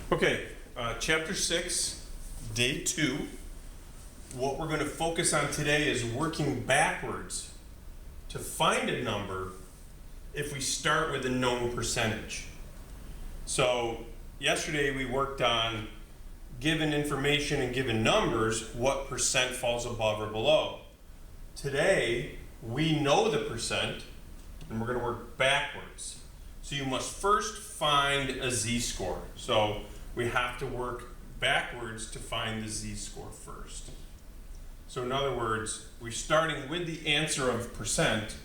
Okay, chapter 6, day 2. What we're going to focus on today is working backwards to find a number if we start with a known percentage. So yesterday we worked on given information and given numbers, what percent falls above or below. Today we know the percent and we're going to work backwards. So you must first find a z-score. So we have to work backwards to find the z-score first. So in other words, we're starting with the answer of percent,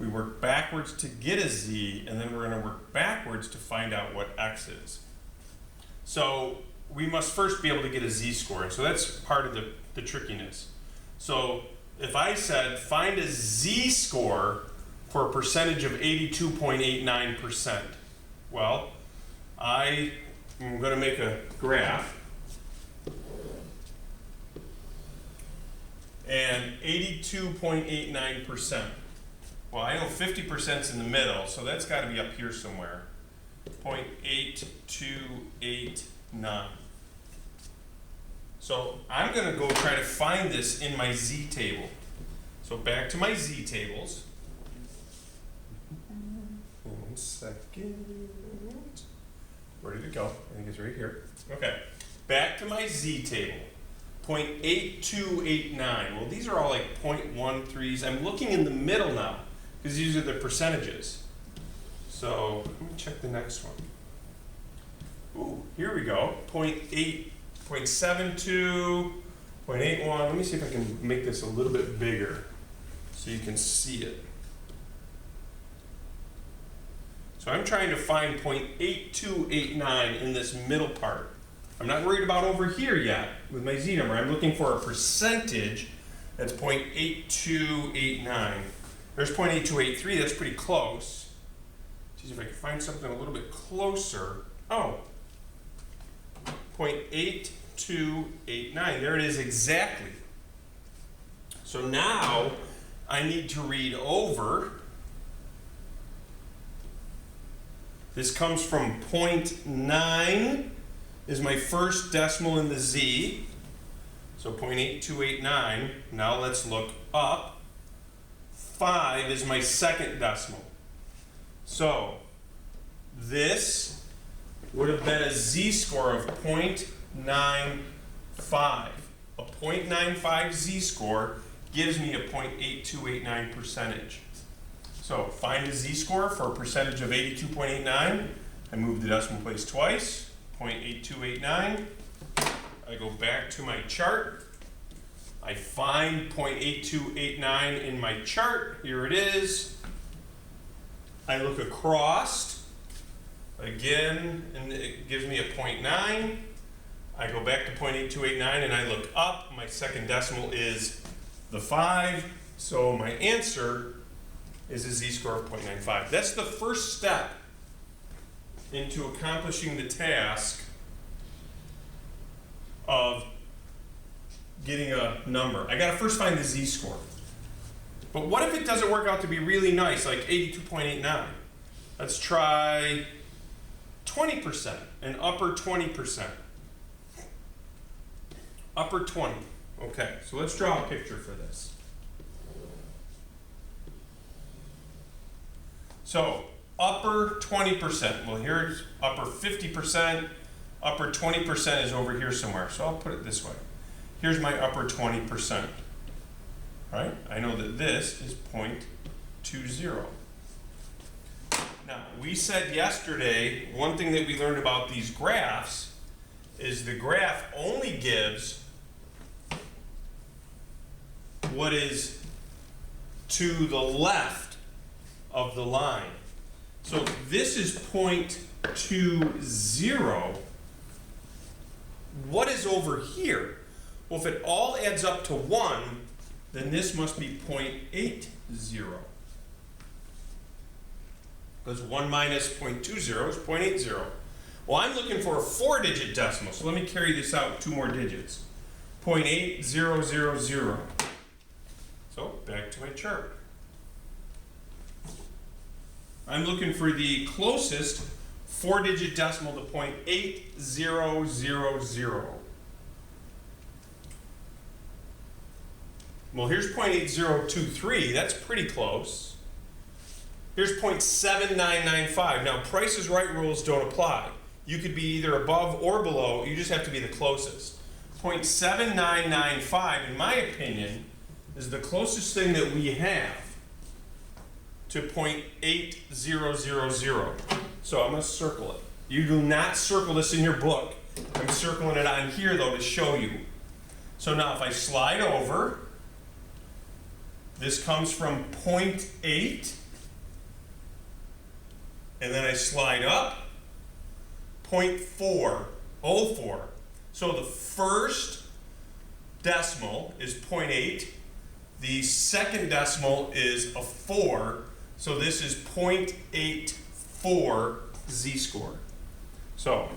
we work backwards to get a z, and then we're going to work backwards to find out what x is. So we must first be able to get a z-score. So that's part of the trickiness. So if I said find a z-score for a percentage of 82.89%, well, I am going to make a graph. And 82.89%. Well, I know 50% is in the middle, so that's got to be up here somewhere. 0.8289. So I'm going to go try to find this in my z table. So back to my z tables. 1 second. Where did it go? I think it's right here. Okay. Back to my z table. 0.8289. Well, these are all like 0.13s. I'm looking in the middle now because these are the percentages. So let me check the next one. Ooh, here we go. 0.8, 0.72, 0.81. Let me see if I can make this a little bit bigger so you can see it. So I'm trying to find 0.8289 in this middle part. I'm not worried about over here yet with my z number. I'm looking for a percentage that's 0.8289. There's 0.8283, that's pretty close. Let's see if I can find something a little bit closer. Oh, 0.8289, there it is exactly. So now I need to read over. This comes from 0.9. is my first decimal in the z, so 0.8289. Now let's look up. 5 is my second decimal. So this would have been a z-score of 0.95. A 0.95 z-score gives me a 0.8289 percentage. So find a z-score for a percentage of 82.89. I move the decimal place twice. 0.8289. I go back to my chart. I find 0.8289 in my chart. Here it is. I look across again, and it gives me a 0.9. I go back to 0.8289 and I look up. My second decimal is the 5. So my answer is a z-score of 0.95. That's the first step into accomplishing the task of getting a number. I gotta first find the z-score. But what if it doesn't work out to be really nice, like 82.89? Let's try 20%, an upper 20%. Upper 20. Okay, so let's draw a picture for this. So, upper 20%. Well, here's upper 50%. Upper 20% is over here somewhere. So I'll put it this way. Here's my upper 20%. Right? I know that this is 0.20. Now, we said yesterday, one thing that we learned about these graphs is the graph only gives what is to the left of the line. So this is 0.20. What is over here? Well, if it all adds up to 1, then this must be 0.80. Because 1 minus 0.20 is 0.80. Well, I'm looking for a 4-digit decimal, so let me carry this out 2 more digits. 0.8000. So back to my chart. I'm looking for the closest 4-digit decimal to 0.8000. Well, here's 0.8023. That's pretty close. Here's 0.7995. Now, Price is Right rules don't apply. You could be either above or below. You just have to be the closest. 0.7995, in my opinion, is the closest thing that we have to 0.8000. So I'm going to circle it. You do not circle this in your book. I'm circling it on here, though, to show you. So now if I slide over, this comes from 0.8, and then I slide up, 0.404. So the first decimal is 0.8. The second decimal is a 4. So this is 0.84 z-score. So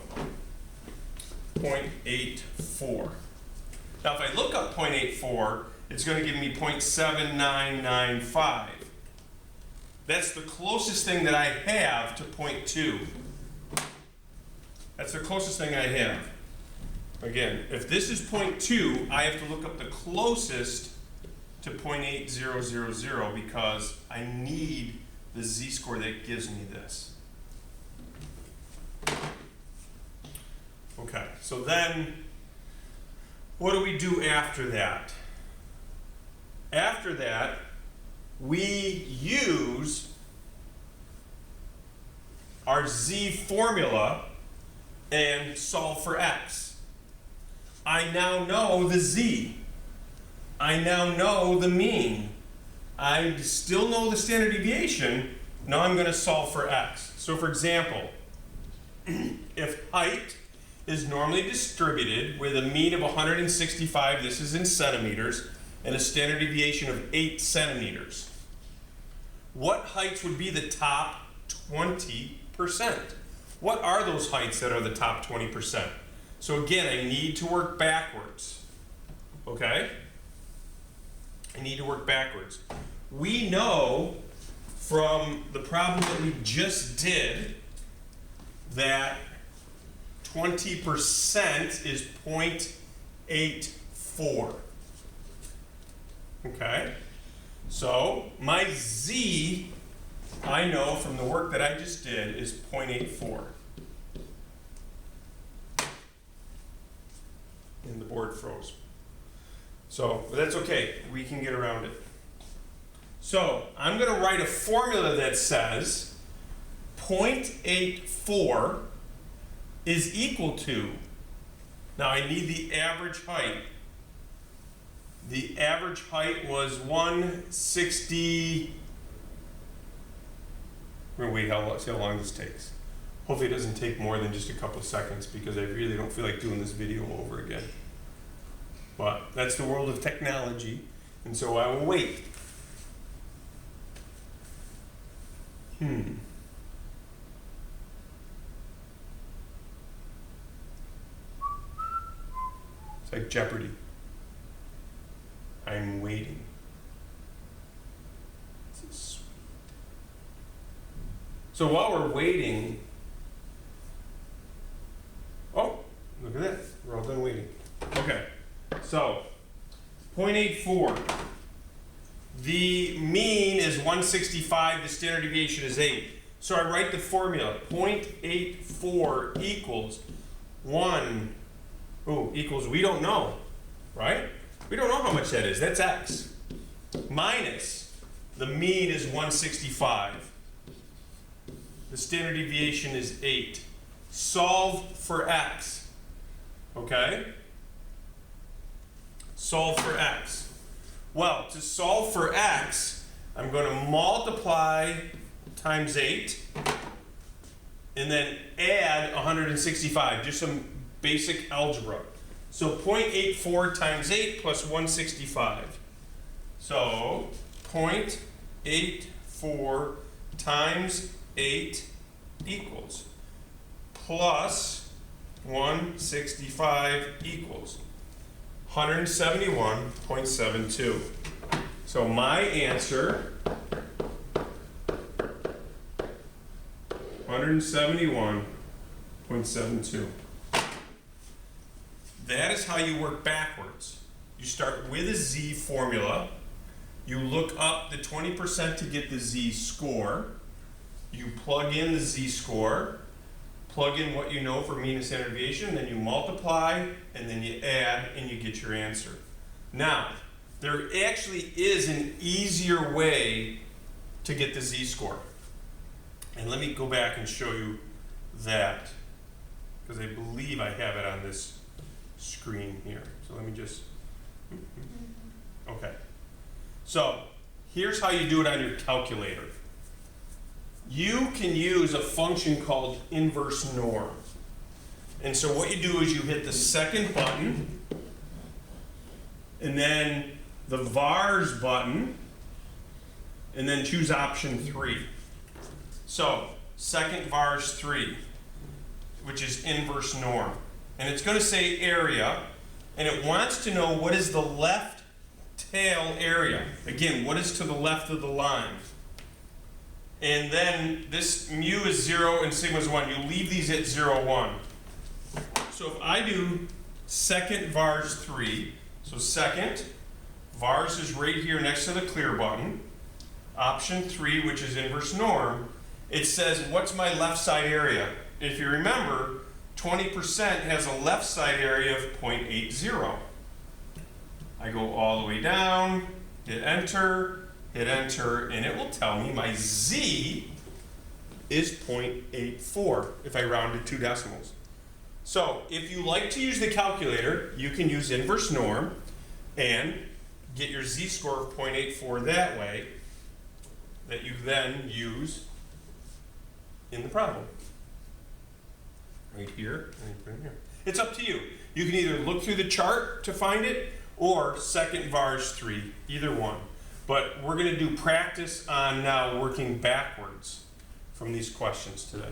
0.84. Now if I look up 0.84, it's going to give me 0.7995. That's the closest thing that I have to 0.2. That's the closest thing I have. Again, if this is 0.2, I have to look up the closest to 0.8000 because I need the z-score that gives me this. Okay, so then what do we do after that? After that, we use our z formula and solve for x. I now know the z. I now know the mean. I still know the standard deviation. Now I'm going to solve for x. So for example, if height is normally distributed with a mean of 165, this is in centimeters, and a standard deviation of 8 centimeters, what heights would be the top 20%? What are those heights that are the top 20%? So again, I need to work backwards. Okay? I need to work backwards. We know from the problem that we just did that 20% is 0.84. Okay? So my z, I know from the work that I just did, is 0.84. And the board froze. So, but that's okay. We can get around it. So, I'm going to write a formula that says 0.84 is equal to, now I need the average height. The average height was 160. We're going to see how long this takes. Hopefully it doesn't take more than just a couple of seconds because I really don't feel like doing this video over again. But that's the world of technology, and so I will wait. It's like Jeopardy. I'm waiting. This is sweet. So while we're waiting, oh, look at that. We're all done waiting. Okay, so 0.84. The mean is 165, the standard deviation is 8. So I write the formula, 0.84 equals equals, we don't know, right? We don't know how much that is, that's x. Minus, the mean is 165. The standard deviation is 8. Solve for x, okay? Solve for x. Well, to solve for x, I'm going to multiply times 8 and then add 165, just some basic algebra. So 0.84 times 8 plus 165. So 0.84 times 8 equals plus 165 equals 171.72. So my answer, 171.72. 0.72. That is how you work backwards. You start with a z formula. You look up the 20% to get the z score. You plug in the z score, plug in what you know for mean and standard deviation, then you multiply, and then you add, and you get your answer. Now, there actually is an easier way to get the z-score. And let me go back and show you that, because I believe I have it on this screen here. So let me just, okay. So here's how you do it on your calculator. You can use a function called inverse norm. And so what you do is you hit the second button, and then the vars button, and then choose option 3. So second vars 3, which is inverse norm. And it's going to say area, and it wants to know what is the left tail area. Again, what is to the left of the line. And then this mu is 0 and sigma is 1. You leave these at 0, 1. So if I do second vars 3, so second, vars is right here next to the clear button. Option 3, which is inverse norm, it says, what's my left side area? If you remember, 20% has a left side area of 0.80. I go all the way down, hit enter, and it will tell me my z is 0.84 if I round to 2 decimals. So if you like to use the calculator, you can use inverse norm and get your z-score of 0.84 that way, that you then use in the problem. Right here, and right here. It's up to you. You can either look through the chart to find it, or second vars 3, either one. But we're going to do practice on now working backwards from these questions today.